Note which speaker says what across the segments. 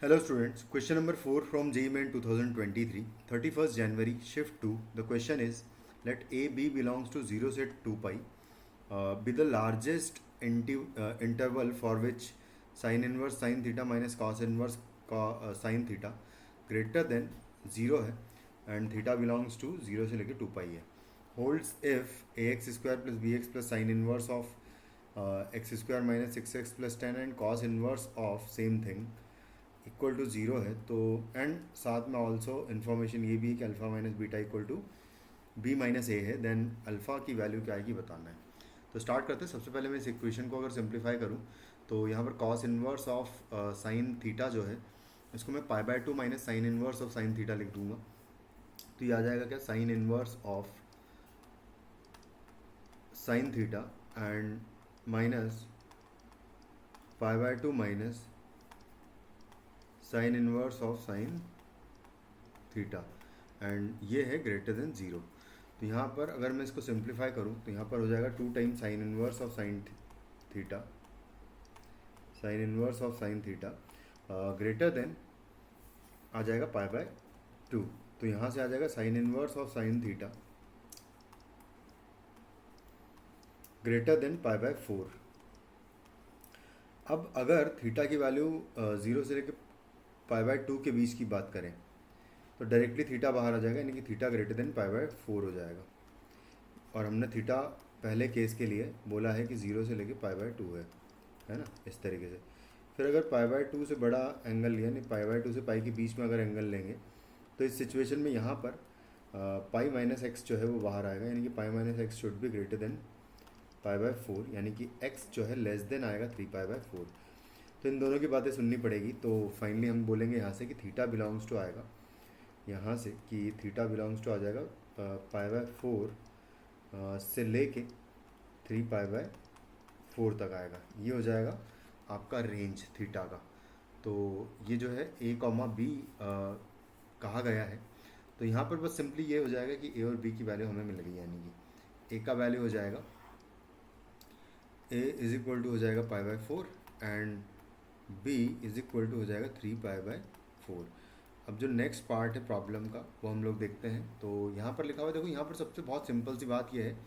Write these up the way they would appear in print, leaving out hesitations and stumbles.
Speaker 1: Hello students, question number 4 from JEE Main 2023, 31st January, shift 2. The question is, let A B belongs to 0 set 2 pi, be the largest interval for which sin inverse sin theta minus cos inverse sin theta greater than 0 है and theta belongs to 0 से लेके 2 pi है. Holds if ax square plus bx plus sin inverse of x square minus 6x plus 10 and cos inverse of same thing equal to zero है. तो and साथ में also information ये भी है कि alpha minus beta equal to B minus A है. Then alpha की वैल्यू क्या आएगी बताना है. तो स्टार्ट करते हैं. सबसे पहले मैं इस इक्वेशन को अगर सिंप्लीफाई करूँ तो यहाँ पर cos inverse of sine theta जो है इसको मैं पाई by to minus sign inverse of sine theta लिख दूंगा. तो ये आ जाएगा क्या, sign inverse of sine theta and minus pi by to minus sign inverse of sine theta and ये है ग्रेटर देन ज़ीरो. तो यहाँ पर अगर मैं इसको सिंप्लीफाई करूँ तो यहाँ पर हो जाएगा 2 time sine inverse of sine theta, sine inverse of sine theta greater than आ जाएगा पाई बाय टू. तो यहाँ से आ जाएगा sine inverse of sine theta greater than pi by 4. अब अगर थीटा की वैल्यू 0 से लेकर पाई बाय 2 के बीच की बात करें तो डायरेक्टली थीटा बाहर आ जाएगा, यानी कि theta greater than pi by 4 हो जाएगा. और हमने थीटा पहले केस के लिए बोला है कि 0 से लेके पाई बाय 2 है ना, इस तरीके से. फिर अगर पाई बाय 2 से बड़ा एंगल लिया, यानी पाई बाय 2 से पाई के बीच में अगर एंगल लेंगे तो इस सिचुएशन में यहाँ पर पाई माइनस एक्स जो है वो बाहर आएगा, यानी कि पाई माइनस एक्स शुड भी ग्रेटर देन पाई बाय 4, यानी कि एक्स जो है लेस देन आएगा 3 पाई बाय 4. तो इन दोनों की बातें सुननी पड़ेगी. तो फाइनली हम बोलेंगे यहाँ से कि थीटा बिलोंग्स टू आएगा, यहाँ से कि थीटा बिलोंग्स टू आ जाएगा पाई बाय 4 से लेके 3 पाई बाय 4 तक आएगा. ये हो जाएगा आपका रेंज थीटा का. तो ये जो है ए कॉमा बी कहा गया है. तो यहाँ पर बस सिंपली ये हो जाएगा कि ए और बी की वैल्यू हमें मिल गई, यानी कि ए का वैल्यू हो जाएगा ए इज इक्वल टू हो जाएगा pi by 4 and B is equal to हो जाएगा 3 पाई बाय 4. अब जो नेक्स्ट पार्ट है प्रॉब्लम का वो हम लोग देखते हैं. तो यहाँ पर लिखा हुआ है, देखो यहाँ पर सबसे बहुत सिंपल सी बात यह है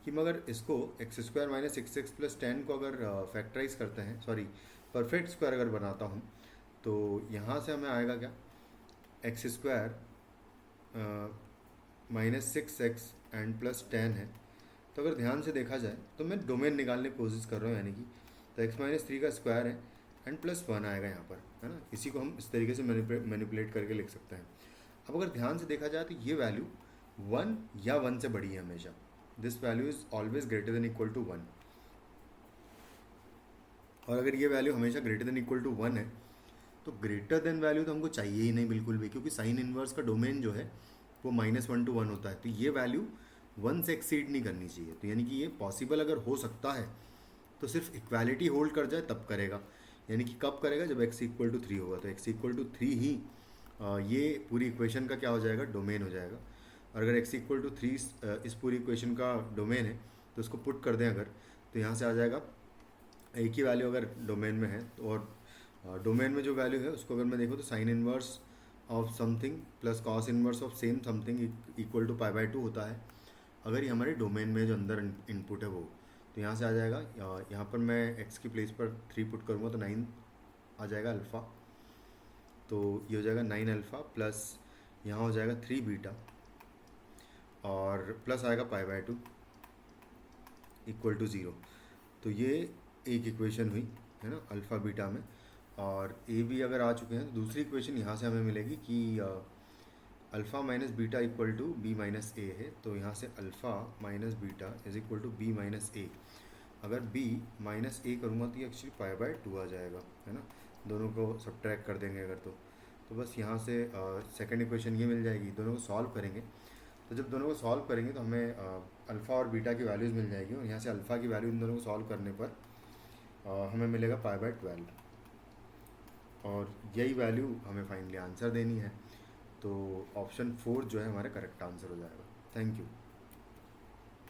Speaker 1: कि मगर इसको x square minus 6x plus 10 को अगर फैक्टराइज करते हैं, सॉरी परफेक्ट स्क्वायर अगर बनाता हूँ तो यहाँ से हमें आएगा क्या, x square minus 6x and plus 10 है. तो अगर ध्यान से देखा जाए तो मैं डोमेन निकालने की कोशिश कर रहा हूँ, यानी कि तो एक्स माइनस 3 का स्क्वायर है एंड प्लस 1 आएगा यहाँ पर, है ना. इसी को हम इस तरीके से मैनिपुलेट करके लिख सकते हैं. अब अगर ध्यान से देखा जाए तो ये वैल्यू 1 या 1 से बड़ी है हमेशा. This value is always greater than equal to 1. और अगर ये वैल्यू हमेशा ग्रेटर देन इक्वल टू 1 है तो ग्रेटर देन वैल्यू तो हमको चाहिए ही नहीं बिल्कुल भी, क्योंकि साइन इनवर्स का डोमेन जो है वो -1 to 1 होता है. तो ये वैल्यू 1 से एक्सीड नहीं करनी चाहिए. तो यानी कि ये पॉसिबल अगर हो सकता है तो सिर्फ इक्वालिटी होल्ड कर जाए तब करेगा, यानी कि कब करेगा, जब x इक्वल टू 3 होगा. तो x इक्वल टू 3 ही ये पूरी इक्वेशन का क्या हो जाएगा, डोमेन हो जाएगा. और अगर x इक्वल टू 3 इस पूरी इक्वेशन का डोमेन है तो उसको पुट कर दें अगर, तो यहाँ से आ जाएगा एक ही वैल्यू अगर डोमेन में है तो, और डोमेन में जो वैल्यू है उसको अगर मैं देखूँ तो sine inverse of something plus cos inverse of same something equal to pi by 2 होता है अगर ये हमारे डोमेन में जो अंदर इनपुट है वो. तो यहाँ से आ जाएगा, यहाँ पर मैं x की प्लेस पर 3 पुट करूँगा तो 9 आ जाएगा अल्फ़ा. तो ये हो जाएगा 9 अल्फ़ा प्लस यहाँ हो जाएगा 3 बीटा और प्लस आएगा पाई बाय 2 इक्वल टू 0. तो ये एक इक्वेशन हुई, है ना, अल्फ़ा बीटा में. और ए बी अगर आ चुके हैं तो दूसरी इक्वेशन यहाँ से हमें मिलेगी कि alpha minus beta equal to B minus A है. तो यहाँ से alpha minus beta is equal to B minus A. अगर b माइनस ए करूँगा तो ये एक्चुअली पाई बाय 2 आ जाएगा, है ना. दोनों को सब्ट्रैक्ट कर देंगे अगर तो बस यहाँ से सेकंड इक्वेशन ये मिल जाएगी. दोनों को सॉल्व करेंगे तो जब दोनों को सॉल्व करेंगे तो हमें अल्फ़ा और बीटा की वैल्यूज़ मिल जाएगी. और यहाँ से अल्फ़ा की वैल्यू इन दोनों को सॉल्व करने पर हमें मिलेगा पाई बाय 12. और यही वैल्यू हमें फाइनली आंसर देनी है. तो ऑप्शन 4 जो है हमारा करेक्ट आंसर हो जाएगा. Thank you.